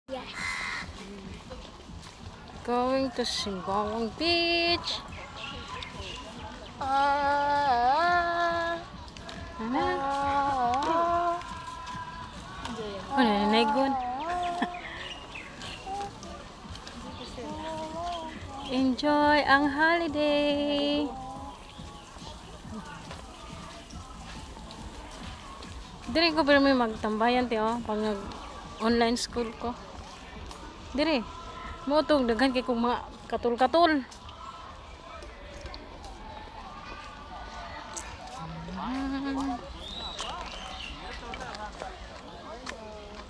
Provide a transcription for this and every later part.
Yes. Going to Simbawang Beach. Ano? Oh, nananagon. Enjoy ang holiday. Dire ko pero may magtambayan ti oh pag online school ko. Dire. Mo tong daghan kay kong mga katul-katul.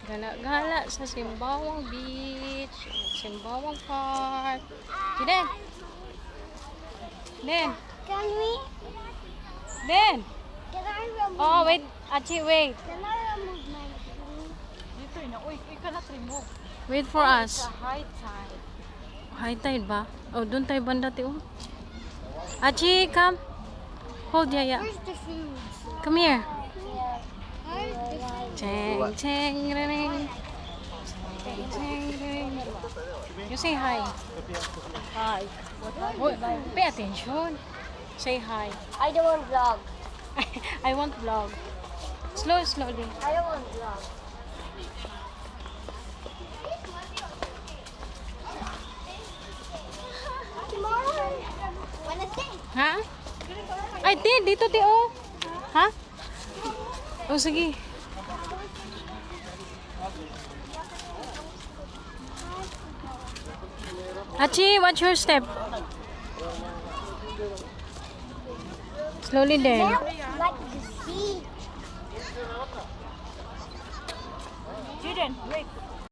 Gala-gala sa Simbawang Beach, Simbawang Park. Den. Den. Can we? Den. Can I remove? Oh, wait. Achi, wait. Can I remove my phone? Dito na. Uy, cannot remove. Wait for us. It's a high tide. High tide ba? Oh, doon tayo banda ti oh. Achi, come. Hold Yaya. Where's the food? Come here. Where's the food? Cheng, cheng, ring. Cheng, cheng, ring. You say hi. Hi. Oh, pay attention. Say hi. I don't want vlog. I want vlog. Slowly. I don't want vlog. Tomorrow. Wednesday. Ha? Ay, dito ti oh. Ha? Oh, sige. Achi, watch your step. Slowly then. Like the sea. Jaden, wait.